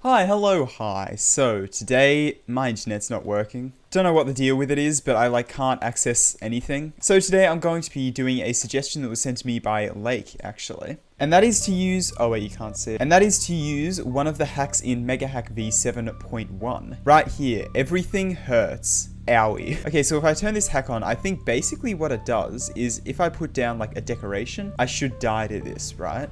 Hi, hello, hi. So, today, my internet's not working. Don't know what the deal with it is, but I can't access anything. So today I'm going to be doing a suggestion that was sent to me by Lake, actually. And that is to use, oh wait, you can't see it. And that is to use one of the hacks in Mega Hack V7.1. Right here, everything hurts. Owie. Okay, so if I turn this hack on, I think basically what it does is if I put down like a decoration, I should die to this, right?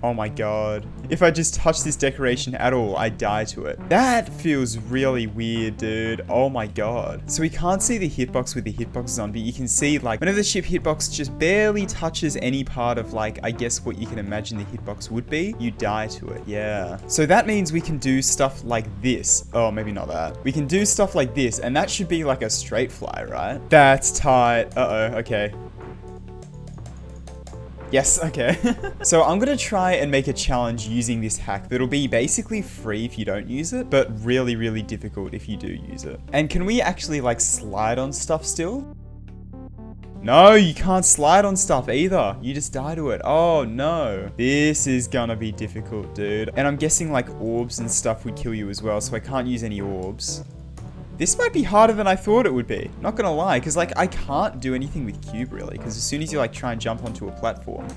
Oh my god. If I just touch this decoration at all, I die to it. That feels really weird, dude. Oh my god. So we can't see the hitbox with the hitboxes on, but you can see like whenever the ship hitbox just barely touches any part of like, I guess what you can imagine the hitbox would be, you die to it. Yeah. So that means we can do stuff like this. Oh, maybe not that. We can do stuff like this, and that should be like a straight fly, right? That's tight. Uh-oh, okay. Yes, okay. So I'm gonna try and make a challenge using this hack that'll be basically free if you don't use it, but really, really difficult if you do use it. And can we actually like slide on stuff still? No, you can't slide on stuff either. You just die to it. Oh no. This is gonna be difficult, dude. And I'm guessing like orbs and stuff would kill you as well, so I can't use any orbs. This might be harder than I thought it would be. Not gonna lie, because like I can't do anything with cube really, because as soon as you like try and jump onto a platform,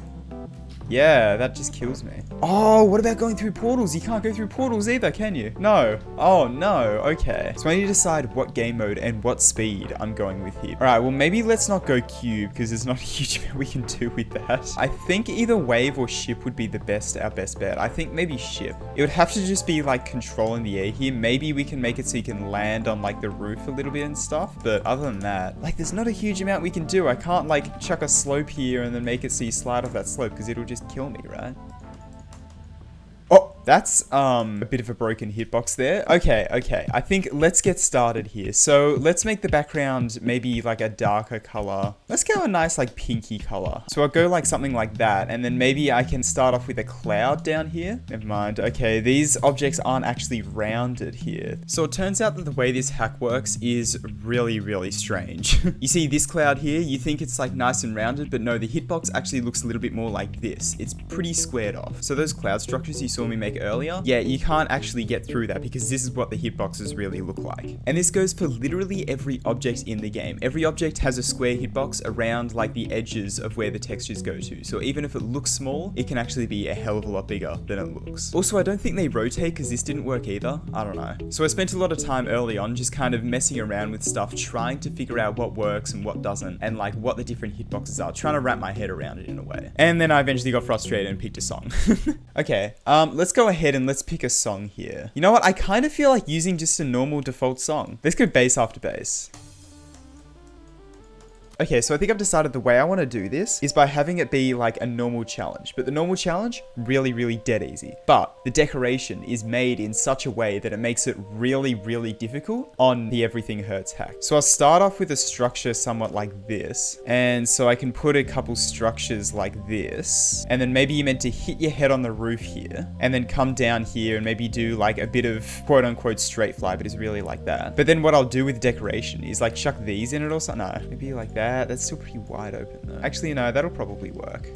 yeah, that just kills me. Oh, what about going through portals? You can't go through portals either, can you? No. Oh, no. Okay. So I need to decide what game mode and what speed I'm going with here. All right, well, maybe let's not go cube because there's not a huge amount we can do with that. I think either wave or ship would be our best bet. I think maybe ship. It would have to just be like controlling the air here. Maybe we can make it so you can land on like the roof a little bit and stuff. But other than that, like there's not a huge amount we can do. I can't like chuck a slope here and then make it so you slide off that slope because it'll just kill me, right? Oh, that's a bit of a broken hitbox there. Okay. I think let's get started here. So let's make the background maybe like a darker color. Let's go a nice like pinky color. So I'll go like something like that. And then maybe I can start off with a cloud down here. Never mind. Okay, these objects aren't actually rounded here. So it turns out that the way this hack works is really, really strange. You see this cloud here, you think it's like nice and rounded, but no, the hitbox actually looks a little bit more like this. It's pretty squared off. So those cloud structures you saw me make earlier, yeah, you can't actually get through that because this is what the hitboxes really look like. And this goes for literally every object in the game. Every object has a square hitbox around like the edges of where the textures go to. So even if it looks small, it can actually be a hell of a lot bigger than it looks. Also, I don't think they rotate because this didn't work either. I don't know. So I spent a lot of time early on just kind of messing around with stuff, trying to figure out what works and what doesn't, and like what the different hitboxes are, trying to wrap my head around it in a way. And then I eventually got frustrated and picked a song. Okay, let's go ahead and let's pick a song here. You know what? I kind of feel like using just a normal default song. Let's go bass after bass. Okay, so I think I've decided the way I want to do this is by having it be like a normal challenge. But the normal challenge, really, really dead easy. But the decoration is made in such a way that it makes it really, really difficult on the Everything Hurts hack. So I'll start off with a structure somewhat like this. And so I can put a couple structures like this. And then maybe you're meant to hit your head on the roof here. And then come down here and maybe do like a bit of quote unquote straight fly, but it's really like that. But then what I'll do with decoration is like chuck these in it or something. No, maybe like that. That's still pretty wide open though. Actually, no, that'll probably work.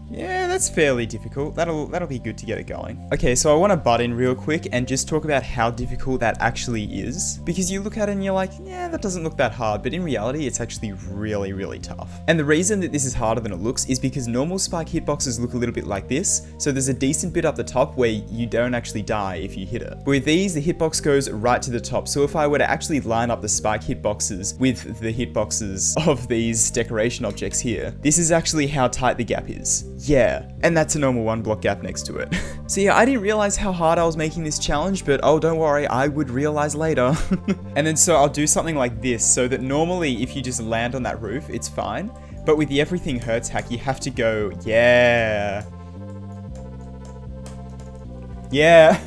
Yeah, that's fairly difficult. That'll be good to get it going. Okay, so I want to butt in real quick and just talk about how difficult that actually is. Because you look at it and you're like, yeah, that doesn't look that hard. But in reality, it's actually really, really tough. And the reason that this is harder than it looks is because normal spike hitboxes look a little bit like this. So there's a decent bit up the top where you don't actually die if you hit it. But with these, the hitbox goes right to the top. So if I were to actually line up the spike hitboxes with the hitboxes of these decoration objects here, this is actually how tight the gap is. Yeah, and that's a normal 1 block gap next to it. So yeah, I didn't realize how hard I was making this challenge, but oh, don't worry, I would realize later. And then so I'll do something like this, so that normally if you just land on that roof, it's fine. But with the Everything Hurts hack, you have to go, yeah. Yeah.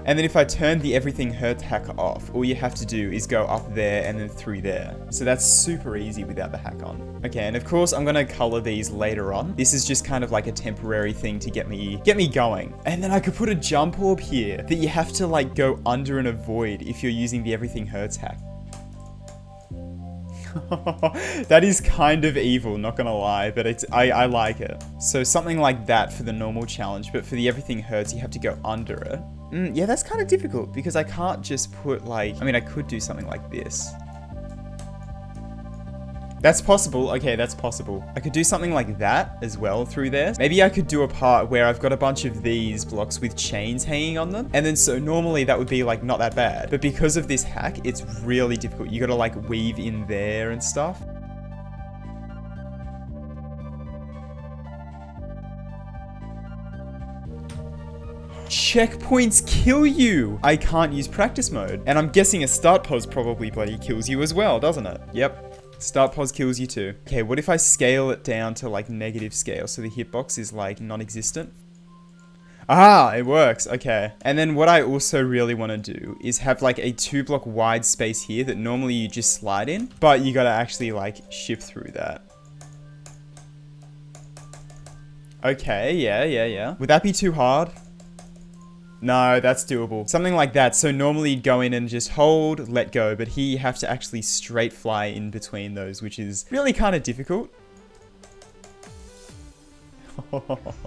And then if I turn the Everything Hurts hack off, all you have to do is go up there and then through there. So that's super easy without the hack on. Okay, and of course I'm gonna color these later on. This is just kind of like a temporary thing to get me going. And then I could put a jump orb here that you have to like go under and avoid if you're using the Everything Hurts hack. That is kind of evil, not gonna lie, but I like it. So something like that for the normal challenge, but for the everything hurts, you have to go under it. Yeah, that's kind of difficult because I can't just put like, I mean, I could do something like this. That's possible. Okay, that's possible. I could do something like that as well through there. Maybe I could do a part where I've got a bunch of these blocks with chains hanging on them. And then so normally that would be like not that bad. But because of this hack, it's really difficult. You gotta like weave in there and stuff. Checkpoints kill you! I can't use practice mode. And I'm guessing a start pause probably bloody kills you as well, doesn't it? Yep. Start pause kills you too. Okay, what if I scale it down to like negative scale so the hitbox is like non-existent? Ah, it works. Okay. And then what I also really want to do is have like a 2-block wide space here that normally you just slide in, but you gotta actually like shift through that. Okay, yeah. Would that be too hard? No, that's doable. Something like that. So normally you'd go in and just hold, let go, but here you have to actually straight fly in between those, which is really kind of difficult.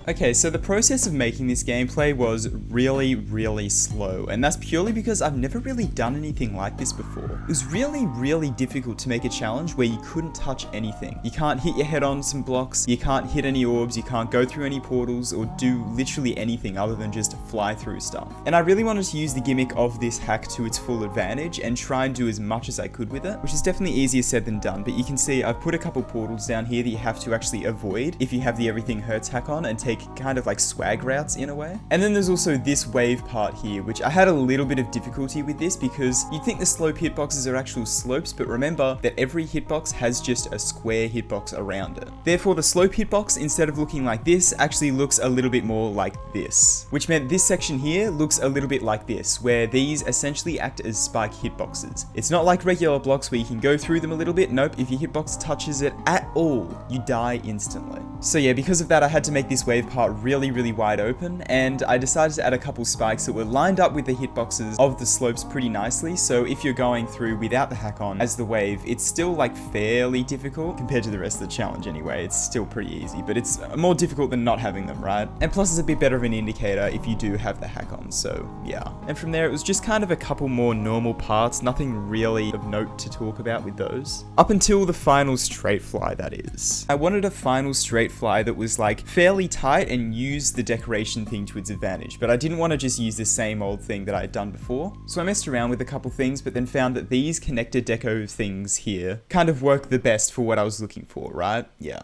Okay, so the process of making this gameplay was really slow, and that's purely because I've never really done anything like this before. It was really difficult to make a challenge where you couldn't touch anything. You can't hit your head on some blocks, you can't hit any orbs, you can't go through any portals, or do literally anything other than just fly through stuff. And I really wanted to use the gimmick of this hack to its full advantage and try and do as much as I could with it, which is definitely easier said than done, but you can see I've put a couple portals down here that you have to actually avoid if you have the everything hurts hack on and take kind of like swag routes in a way. And then there's also this wave part here, which I had a little bit of difficulty with this because you'd think the slope hitboxes are actual slopes, but remember that every hitbox has just a square hitbox around it. Therefore, the slope hitbox, instead of looking like this, actually looks a little bit more like this, which meant this section here looks a little bit like this, where these essentially act as spike hitboxes. It's not like regular blocks where you can go through them a little bit. Nope, if your hitbox touches it at all, you die instantly. So yeah, because of that, I had to make this wave part really wide open, and I decided to add a couple spikes that were lined up with the hitboxes of the slopes pretty nicely, so if you're going through without the hack on as the wave, it's still like fairly difficult compared to the rest of the challenge anyway. It's still pretty easy, but it's more difficult than not having them, right? And plus it's a bit better of an indicator if you do have the hack on, so yeah. And from there it was just kind of a couple more normal parts, nothing really of note to talk about with those. Up until the final straight fly, that is. I wanted a final straight fly that was like fairly tight and use the decoration thing to its advantage, but I didn't want to just use the same old thing that I had done before. So I messed around with a couple things, but then found that these connected deco things here kind of work the best for what I was looking for, right? Yeah.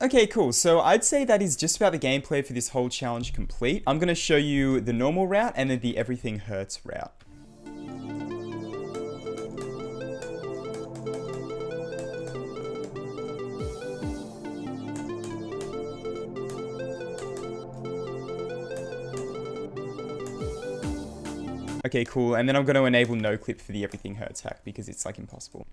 Okay, cool. So I'd say that is just about the gameplay for this whole challenge complete. I'm going to show you the normal route and then the everything hurts route. Okay, cool, and then I'm going to enable no clip for the everything hurts hack because it's like impossible.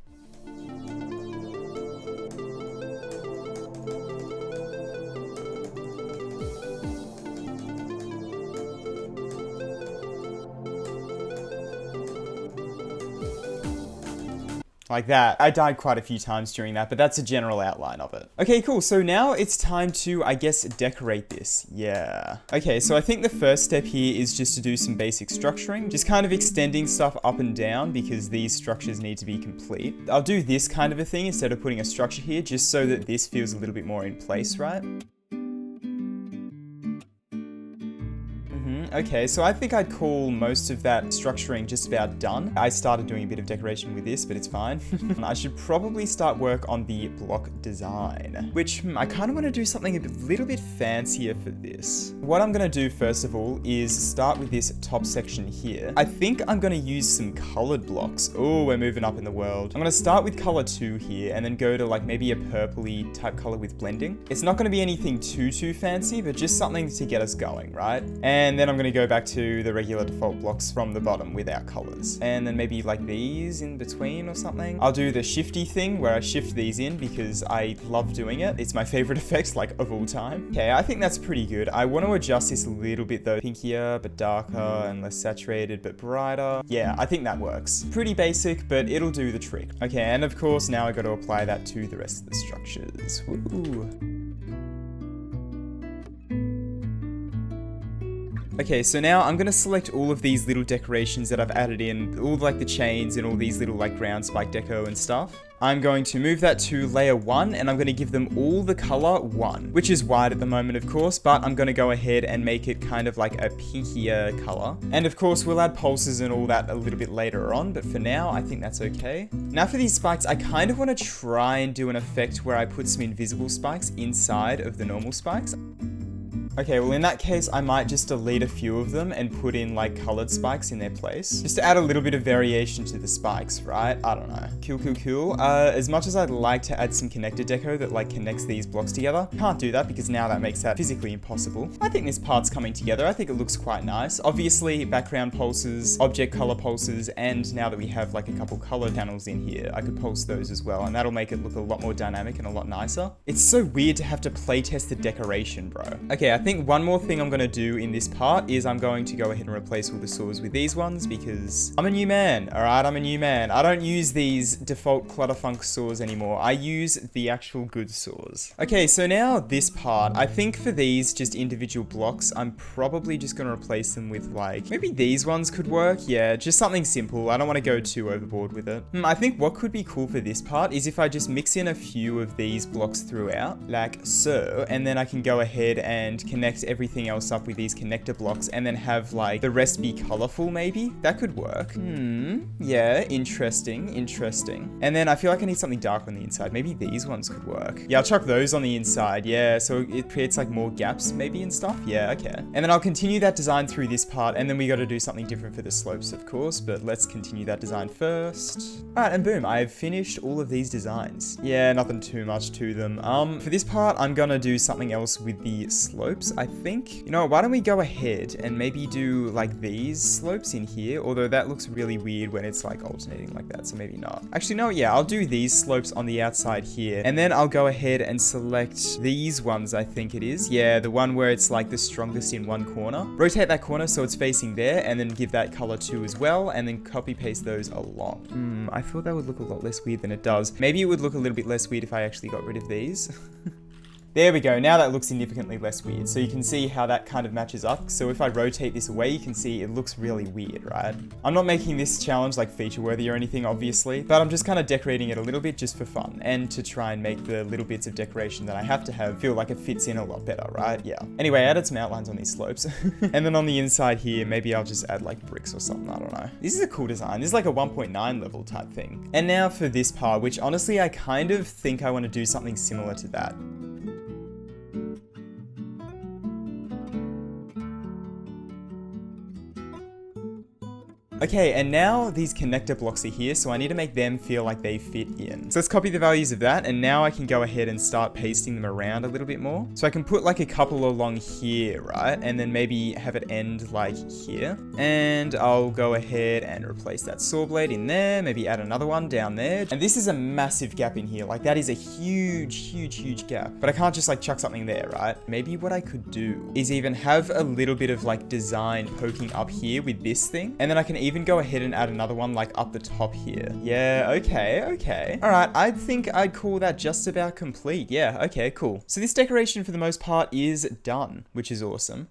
Like that. I died quite a few times during that, but that's a general outline of it. Okay, cool. So now it's time to, I guess, decorate this. Yeah. Okay, so I think the first step here is just to do some basic structuring, just kind of extending stuff up and down because these structures need to be complete. I'll do this kind of a thing instead of putting a structure here, just so that this feels a little bit more in place, right? Okay, so I think I'd call most of that structuring just about done. I started doing a bit of decoration with this, but it's fine. I should probably start work on the block design, which I kind of want to do something a little bit fancier for this. What I'm going to do first of all is start with this top section here. I think I'm going to use some colored blocks. Oh, we're moving up in the world. I'm going to start with color 2 here and then go to like maybe a purpley type color with blending. It's not going to be anything too fancy, but just something to get us going, right? And And then I'm gonna go back to the regular default blocks from the bottom without colors. And then maybe like these in between or something. I'll do the shifty thing where I shift these in because I love doing it. It's my favorite effect, like, of all time. Okay, I think that's pretty good. I want to adjust this a little bit though. Pinkier, but darker, and less saturated, but brighter. Yeah, I think that works. Pretty basic, but it'll do the trick. Okay, and of course, now I got to apply that to the rest of the structures. Woo. Okay, so now I'm gonna select all of these little decorations that I've added in, all like the chains and all these little like ground spike deco and stuff. I'm going to move that to layer 1 and I'm going to give them all the color 1, which is white at the moment of course, but I'm going to go ahead and make it kind of like a pinkier color. And of course we'll add pulses and all that a little bit later on, but for now I think that's okay. Now for these spikes, I kind of want to try and do an effect where I put some invisible spikes inside of the normal spikes. Okay, well in that case, I might just delete a few of them and put in like colored spikes in their place. Just to add a little bit of variation to the spikes, right? I don't know. Cool. As much as I'd like to add some connector deco that like connects these blocks together, can't do that because now that makes that physically impossible. I think this part's coming together. I think it looks quite nice. Obviously, background pulses, object color pulses, and now that we have like a couple color panels in here, I could pulse those as well, and that'll make it look a lot more dynamic and a lot nicer. It's so weird to have to playtest the decoration, bro. Okay, I think one more thing I'm going to do in this part is I'm going to go ahead and replace all the saws with these ones because I'm a new man, alright? I'm a new man. I don't use these default Clutterfunk saws anymore. I use the actual good saws. Okay, so now this part, I think for these just individual blocks, I'm probably just going to replace them with like, maybe these ones could work. Yeah, just something simple. I don't want to go too overboard with it. I think what could be cool for this part is if I just mix in a few of these blocks throughout, like so, and then I can go ahead and connect everything else up with these connector blocks and then have like the rest be colorful maybe. That could work. Yeah, interesting. And then I feel like I need something dark on the inside. Maybe these ones could work. Yeah, I'll chuck those on the inside. Yeah, so it creates like more gaps maybe and stuff. Yeah, okay. And then I'll continue that design through this part and then we got to do something different for the slopes of course, but let's continue that design first. Alright, and boom, I've finished all of these designs. Yeah, nothing too much to them. For this part, I'm gonna do something else with the slopes, I think. You know what, why don't we go ahead and maybe do like these slopes in here, although that looks really weird when it's like alternating like that, so maybe not. Actually, no, yeah, I'll do these slopes on the outside here, and then I'll go ahead and select these ones, I think it is. Yeah, the one where it's like the strongest in one corner. Rotate that corner so it's facing there, and then give that color too as well, and then copy paste those along. I thought that would look a lot less weird than it does. Maybe it would look a little bit less weird if I actually got rid of these. There we go, now that looks significantly less weird. So you can see how that kind of matches up. So if I rotate this away, you can see it looks really weird, right? I'm not making this challenge like feature worthy or anything, obviously, but I'm just kind of decorating it a little bit just for fun and to try and make the little bits of decoration that I have to have feel like it fits in a lot better, right? Yeah. Anyway, I added some outlines on these slopes. And then on the inside here, maybe I'll just add like bricks or something, I don't know. This is a cool design. This is like a 1.9 level type thing. And now for this part, which honestly, I kind of think I want to do something similar to that. Okay, and now these connector blocks are here, so I need to make them feel like they fit in. So let's copy the values of that, and now I can go ahead and start pasting them around a little bit more. So I can put like a couple along here, right? And then maybe have it end like here. And I'll go ahead and replace that saw blade in there, maybe add another one down there. And this is a massive gap in here. Like that is a huge gap. But I can't just like chuck something there, right? Maybe what I could do is even have a little bit of like design poking up here with this thing. And then I can even go ahead and add another one like up the top here. Yeah, okay. All right, I think I'd call that just about complete. Yeah, okay, cool. So this decoration for the most part is done, which is awesome.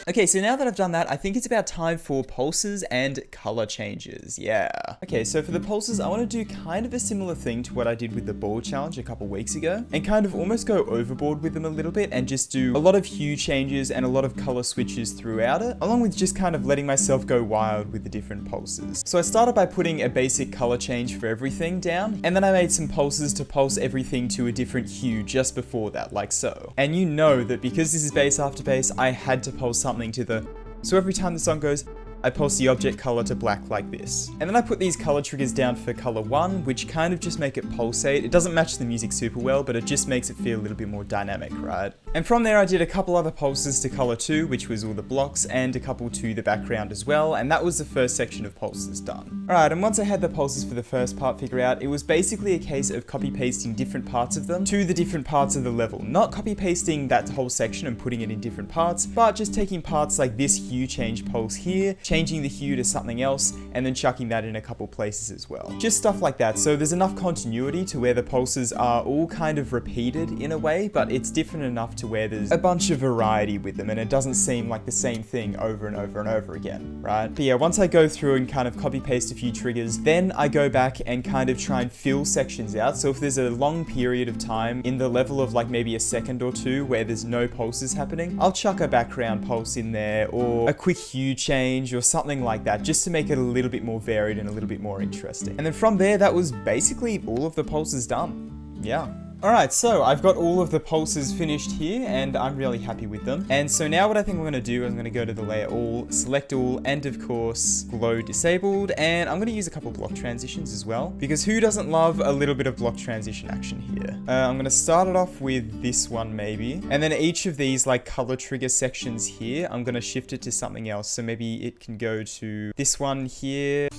Okay, so now that I've done that, I think it's about time for pulses and color changes. Yeah. Okay, so for the pulses, I want to do kind of a similar thing to what I did with the ball challenge a couple weeks ago, and kind of almost go overboard with them a little bit and just do a lot of hue changes and a lot of color switches throughout it, along with just kind of letting myself go wild with the different pulses. So I started by putting a basic color change for everything down, and then I made some pulses to pulse everything to a different hue just before that, like so. And you know that because this is base after base, I had to pulse something something to the... So every time the song goes, I pulse the object color to black like this. And then I put these color triggers down for color 1, which kind of just make it pulsate. It doesn't match the music super well, but it just makes it feel a little bit more dynamic, right? And from there I did a couple other pulses to color 2, which was all the blocks, and a couple to the background as well, and that was the first section of pulses done. Alright, and once I had the pulses for the first part figured out, it was basically a case of copy pasting different parts of them to the different parts of the level. Not copy pasting that whole section and putting it in different parts, but just taking parts like this hue change pulse here, changing the hue to something else, and then chucking that in a couple places as well. Just stuff like that, so there's enough continuity to where the pulses are all kind of repeated in a way, but it's different enough to where there's a bunch of variety with them, and it doesn't seem like the same thing over and over and over again, right? But yeah, once I go through and kind of copy paste a few triggers, then I go back and kind of try and fill sections out. So if there's a long period of time in the level of like maybe a second or two where there's no pulses happening, I'll chuck a background pulse in there, or a quick hue change or something like that, just to make it a little bit more varied and a little bit more interesting. And then from there, that was basically all of the pulses done. Yeah. Alright, so I've got all of the pulses finished here, and I'm really happy with them. And so now what I think I'm going to do is I'm going to go to the layer all, select all, and of course, glow disabled, and I'm going to use a couple block transitions as well, because who doesn't love a little bit of block transition action here? I'm going to start it off with this one maybe, and then each of these like color trigger sections here, I'm going to shift it to something else. So maybe it can go to this one here.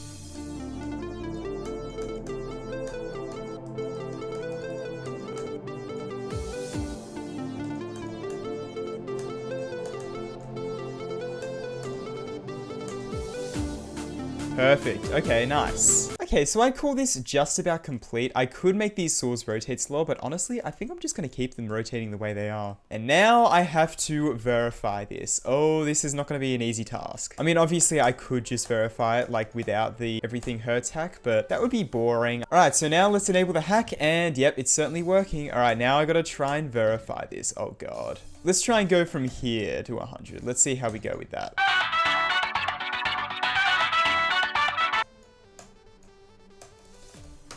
Perfect. Okay, nice. Okay, so I call this just about complete. I could make these saws rotate slower, but honestly, I think I'm just going to keep them rotating the way they are. And now I have to verify this. Oh, this is not going to be an easy task. I mean, obviously I could just verify it like without the everything hurts hack, but that would be boring. All right, so now let's enable the hack, and yep, it's certainly working. All right, now I got to try and verify this. Oh God. Let's try and go from here to 100. Let's see how we go with that.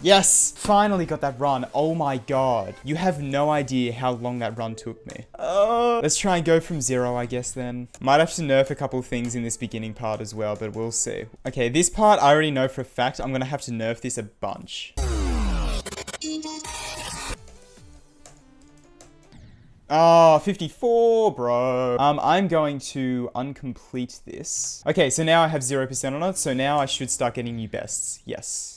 Yes! Finally got that run. Oh my God. You have no idea how long that run took me. Let's try and go from 0, I guess then. Might have to nerf a couple things in this beginning part as well, but we'll see. Okay, this part I already know for a fact. I'm gonna have to nerf this a bunch. Oh, 54, bro. I'm going to uncomplete this. Okay, so now I have 0% on it, so now I should start getting new bests. Yes.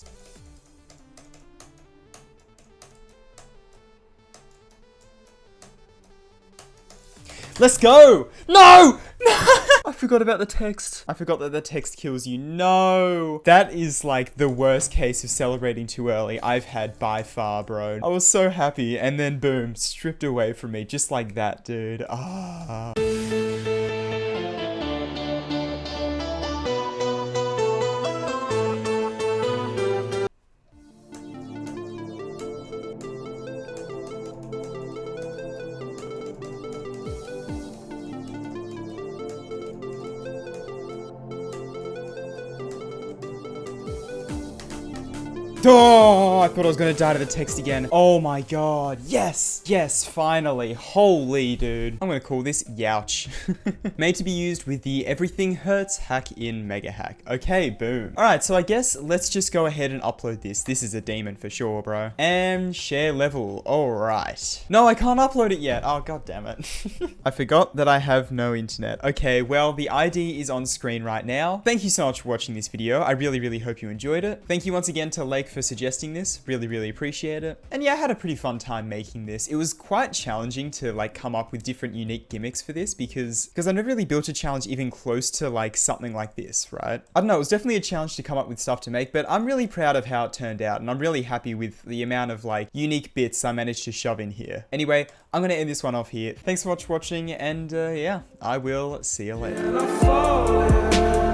Let's go! No! No! I forgot about the text. I forgot that the text kills you. No! That is like the worst case of celebrating too early I've had by far, bro. I was so happy, and then boom, stripped away from me just like that, dude. Ah. Oh, I thought I was gonna die to the text again. Oh my God. Yes. Yes, finally. Holy dude. I'm gonna call this Youch. Made to be used with the Everything Hurts hack in Mega Hack. Okay, boom. Alright, so I guess let's just go ahead and upload this. This is a demon for sure, bro. And share level. Alright. No, I can't upload it yet. Oh, God damn it. I forgot that I have no internet. Okay, well, the ID is on screen right now. Thank you so much for watching this video. I really, really hope you enjoyed it. Thank you once again to Lake for suggesting this. Really, really appreciate it. And yeah, I had a pretty fun time making this. It was quite challenging to like come up with different unique gimmicks for this because I never really built a challenge even close to like something like this, right? I don't know, it was definitely a challenge to come up with stuff to make, but I'm really proud of how it turned out, and I'm really happy with the amount of like unique bits I managed to shove in here. Anyway, I'm gonna end this one off here. Thanks so much for watching, and yeah, I will see you later.